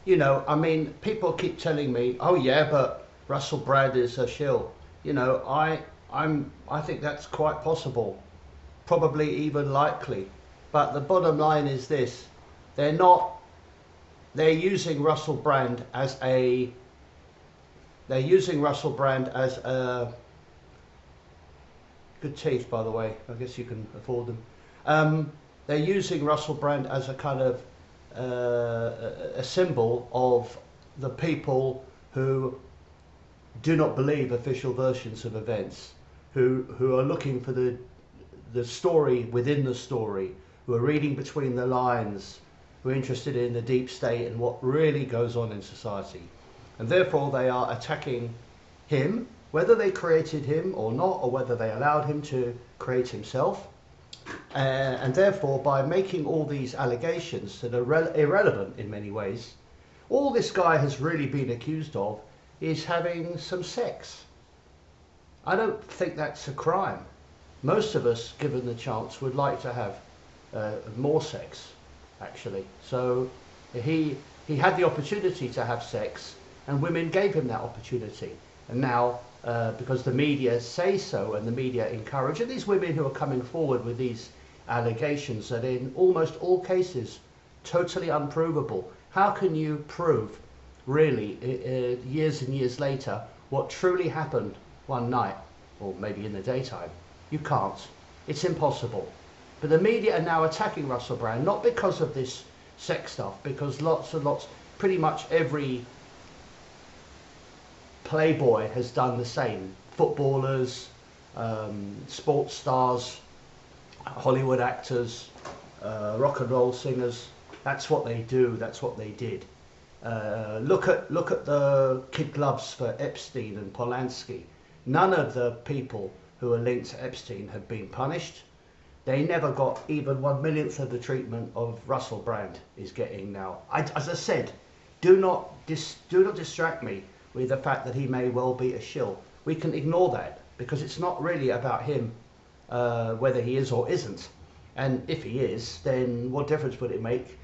you know, I mean, people keep telling me, oh yeah, but Russell Brand is a shill. You know, I think that's quite possible, probably even likely. But the bottom line is this: they're not. They're using Russell Brand as a. They're using Russell Brand as a. Good teeth, by the way. I guess you can afford them. They're using Russell Brand as a kind of a symbol of the people who do not believe official versions of events, who are looking for the story within the story, who are reading between the lines, who are interested in the deep state and what really goes on in society. And therefore they are attacking him, whether they created him or not, or whether they allowed him to create himself. And therefore, by making all these allegations that are irrelevant in many ways, all this guy has really been accused of is having some sex. I don't think that's a crime. Most of us, given the chance, would like to have more sex, actually. So he had the opportunity to have sex, and women gave him that opportunity. And now, because the media say so, and the media encourage, and these women who are coming forward with these allegations that in almost all cases, totally unprovable. How can you prove, really, years and years later, what truly happened one night, or maybe in the daytime? You can't. It's impossible. But the media are now attacking Russell Brand, not because of this sex stuff, because lots and lots, pretty much every playboy has done the same. Footballers, sports stars, Hollywood actors, rock and roll singers. That's what they do. That's what they did. Look at the kid gloves for Epstein and Polanski. None of the people who are linked to Epstein have been punished. They never got even 1/1,000,000th of the treatment of Russell Brand is getting now. As I said, do not distract me with the fact that he may well be a shill. We can ignore that because it's not really about him, whether he is or isn't. And if he is, then what difference would it make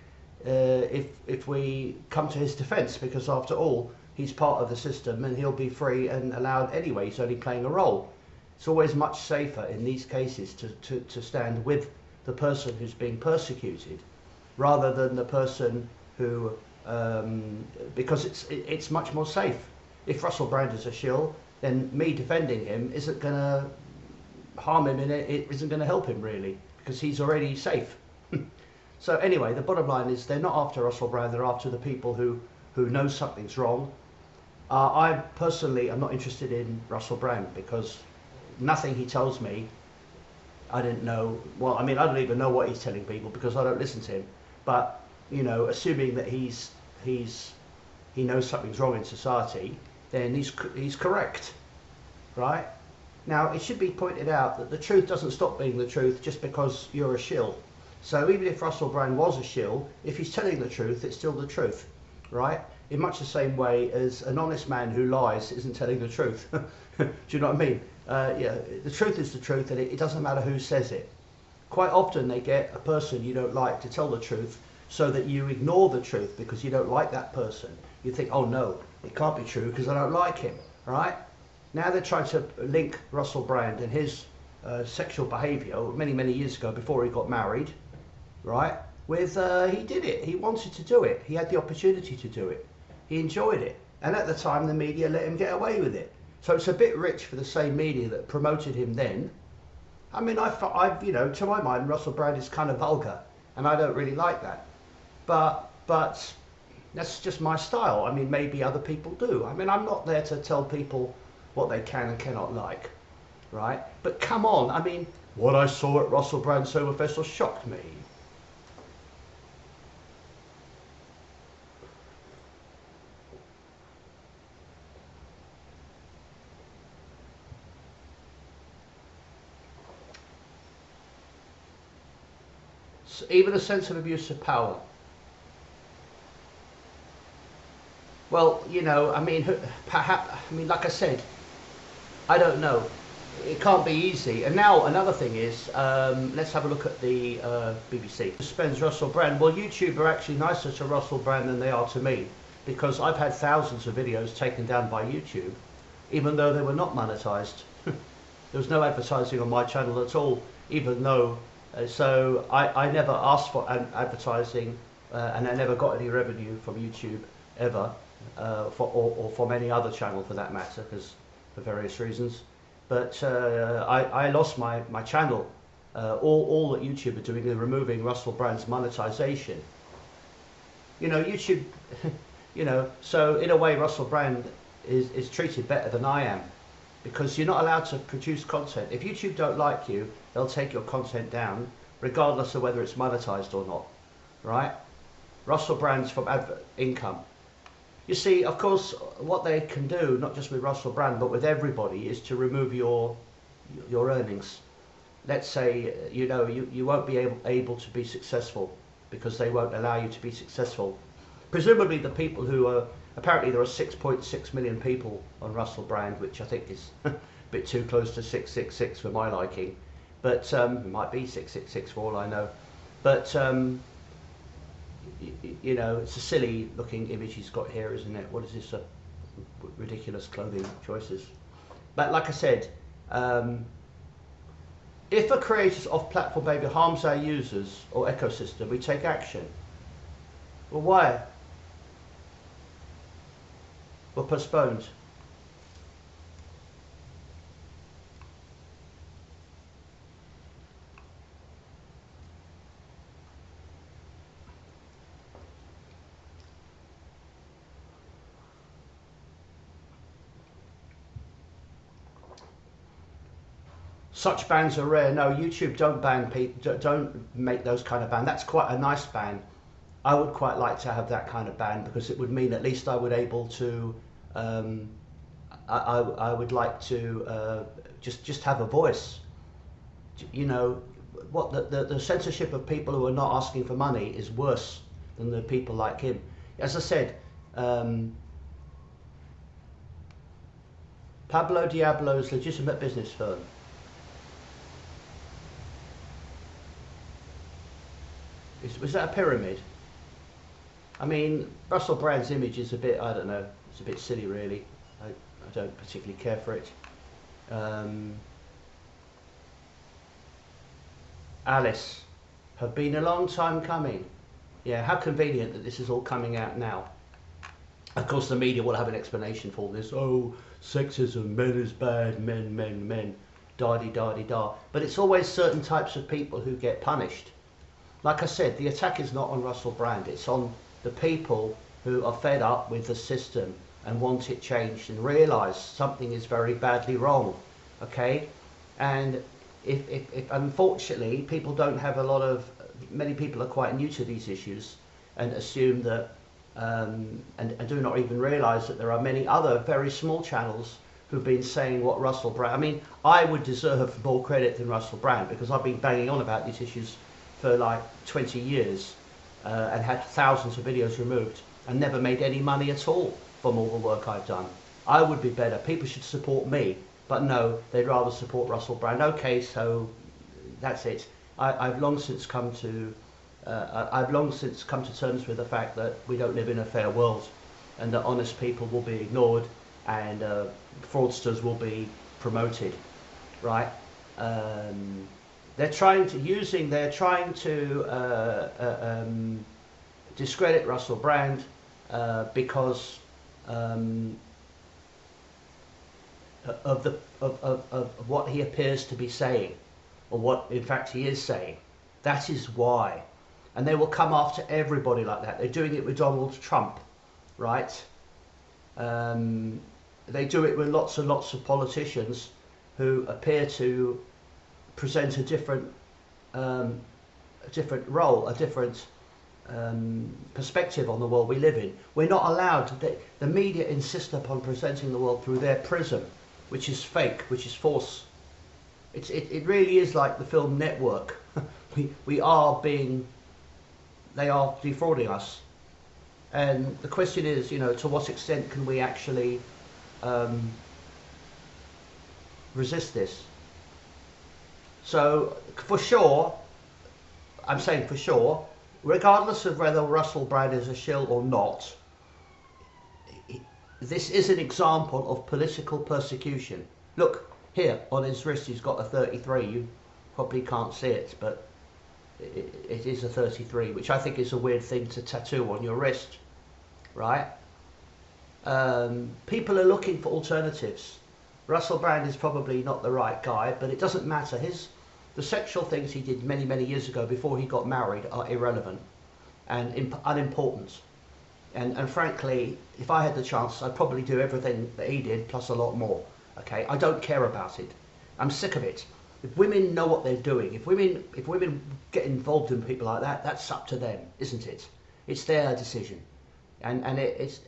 if we come to his defence? Because after all, he's part of the system and he'll be free and allowed anyway. He's only playing a role. It's always much safer in these cases to stand with the person who's being persecuted rather than the person who, because it's much more safe. If Russell Brand is a shill, then me defending him isn't going to harm him, and it isn't going to help him really, because he's already safe. So anyway, the bottom line is they're not after Russell Brand, they're after the people who know something's wrong. I personally am not interested in Russell Brand because nothing he tells me, I didn't know. Well, I mean, I don't even know what he's telling people because I don't listen to him. But, you know, assuming that he knows something's wrong in society, then he's correct, right? Now, it should be pointed out that the truth doesn't stop being the truth just because you're a shill. So even if Russell Brand was a shill, if he's telling the truth, it's still the truth, right? In much the same way as an honest man who lies isn't telling the truth. Do you know what I mean? Yeah, the truth is the truth, and it doesn't matter who says it. Quite often they get a person you don't like to tell the truth so that you ignore the truth because you don't like that person. You think, oh no, it can't be true because I don't like him, right? Now they're trying to link Russell Brand and his sexual behaviour many, many years ago before he got married, right? With, he did it, he wanted to do it, he had the opportunity to do it, he enjoyed it. And at the time the media let him get away with it. So it's a bit rich for the same media that promoted him then. I mean, I you know, to my mind, Russell Brand is kind of vulgar, and I don't really like that. But that's just my style. I mean, maybe other people do. I mean, I'm not there to tell people what they can and cannot like, right? But come on, I mean, what I saw at Russell Brand Sober Festival shocked me. Even a sense of abuse of power. Well, you know, I mean, perhaps, I mean, like I said, I don't know. it can't be easy. And now another thing is, let's have a look at the BBC. Suspends Russell Brand. Well, YouTube are actually nicer to Russell Brand than they are to me, because I've had thousands of videos taken down by YouTube, even though they were not monetized. There was no advertising on my channel at all, even though, so I never asked for advertising, and I never got any revenue from YouTube ever, or from any other channel for that matter, because for various reasons. But I lost my channel. All that YouTube are doing is removing Russell Brand's monetization. You know, YouTube, you know, so in a way Russell Brand is treated better than I am, because you're not allowed to produce content. If YouTube don't like you, they'll take your content down, regardless of whether it's monetized or not, right? Russell Brand's from income. You see, of course, what they can do, not just with Russell Brand, but with everybody, is to remove your earnings. Let's say, you know, you won't be able to be successful because they won't allow you to be successful. Presumably the people who are, apparently there are 6.6 million people on Russell Brand, which I think is a bit too close to 666 for my liking. But it might be 666 for all I know. But you know, it's a silly looking image he's got here, isn't it? What is this? Ridiculous clothing choices. But like I said, if a creator's off-platform behavior harms our users or ecosystem, we take action. Well, why? We're postponed. Such bans are rare. No, YouTube don't ban people. Don't make those kind of ban. That's quite a nice ban. I would quite like to have that kind of ban, because it would mean at least I would able to. I would like to just have a voice. You know, what the censorship of people who are not asking for money is worse than the people like him. As I said, Pablo Diablo's legitimate business firm. Was that a pyramid? I mean, Russell Brand's image is a bit, I don't know, it's a bit silly really. I don't particularly care for it. Alice, have been a long time coming. Yeah, how convenient that this is all coming out now. Of course the media will have an explanation for this. Oh, sexism, men is bad, men, da-de-da-de-da. But it's always certain types of people who get punished. Like I said, the attack is not on Russell Brand, it's on the people who are fed up with the system and want it changed and realise something is very badly wrong, okay? And if unfortunately people don't have many people are quite new to these issues and assume that, and do not even realise that there are many other very small channels who've been saying what Russell Brand, I mean, I would deserve more credit than Russell Brand, because I've been banging on about these issues for like 20 years and had thousands of videos removed and never made any money at all from all the work I've done. I would be better. People should support me, but no, they'd rather support Russell Brand. Okay, so that's it. I've long since come to terms with the fact that we don't live in a fair world, and that honest people will be ignored and fraudsters will be promoted, right? They're trying to discredit Russell Brand because of what he appears to be saying, or what in fact he is saying. That is why. And they will come after everybody like that. They're doing it with Donald Trump, right? They do it with lots and lots of politicians who appear to present a different role, a different perspective on the world we live in. We're not allowed. The media insist upon presenting the world through their prism, which is fake, which is false. It really is like the film Network. They are defrauding us. And the question is, you know, to what extent can we actually resist this. So for sure, I'm saying for sure, regardless of whether Russell Brand is a shill or not, this is an example of political persecution. Look, here on his wrist he's got a 33. You probably can't see it, but it is a 33, which I think is a weird thing to tattoo on your wrist, right? People are looking for alternatives. Russell Brand is probably not the right guy, but it doesn't matter. The sexual things he did many, many years ago before he got married are irrelevant and unimportant. And frankly, if I had the chance, I'd probably do everything that he did, plus a lot more. Okay, I don't care about it. I'm sick of it. If women know what they're doing, if women get involved in people like that, that's up to them, isn't it? It's their decision. And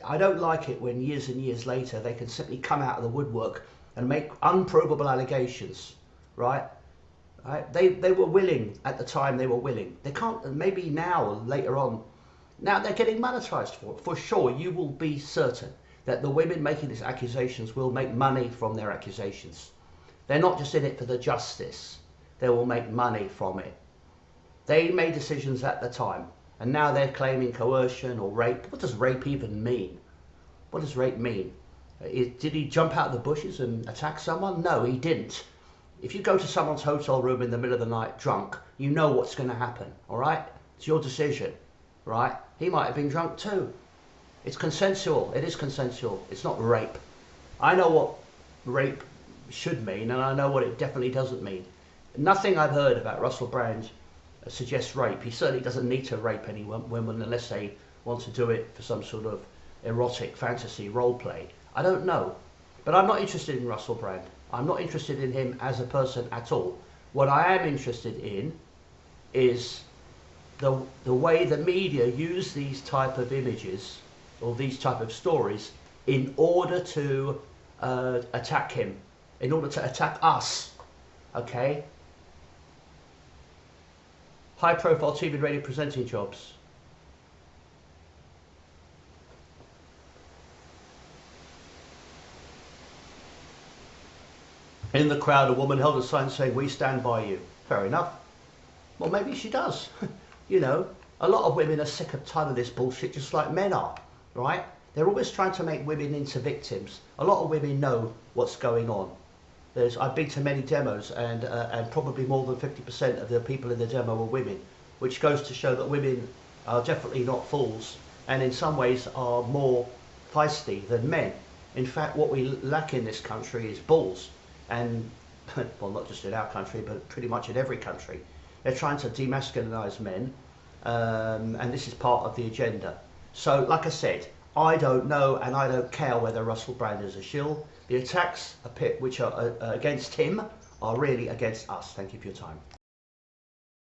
I don't like it when years and years later they can simply come out of the woodwork and make unprovable allegations, right? Right? They were willing at the time. They were willing. They can't. Maybe now, later on, now they're getting monetized for it. For sure, you will be certain that the women making these accusations will make money from their accusations. They're not just in it for the justice. They will make money from it. They made decisions at the time, and now they're claiming coercion or rape. What does rape even mean? What does rape mean? Did he jump out of the bushes and attack someone? No, he didn't. If you go to someone's hotel room in the middle of the night drunk, you know what's going to happen, all right? It's your decision, right? He might have been drunk too. It's consensual. It is consensual. It's not rape. I know what rape should mean, and I know what it definitely doesn't mean. Nothing I've heard about Russell Brand suggests rape. He certainly doesn't need to rape any women unless they want to do it for some sort of erotic fantasy role play. I don't know. But I'm not interested in Russell Brand. I'm not interested in him as a person at all. What I am interested in is the way the media use these type of images or these type of stories in order to attack him, in order to attack us, okay? High profile TV and radio presenting jobs. In the crowd, a woman held a sign saying, "We stand by you." Fair enough. Well, maybe she does. You know, a lot of women are sick and tired of this bullshit, just like men are, right? They're always trying to make women into victims. A lot of women know what's going on. I've been to many demos, and probably more than 50% of the people in the demo were women, which goes to show that women are definitely not fools, and in some ways are more feisty than men. In fact, what we lack in this country is balls. And, well, not just in our country, but pretty much in every country. They're trying to demasculinize men, and this is part of the agenda. So, like I said, I don't know, and I don't care whether Russell Brand is a shill. The attacks which are against him are really against us. Thank you for your time.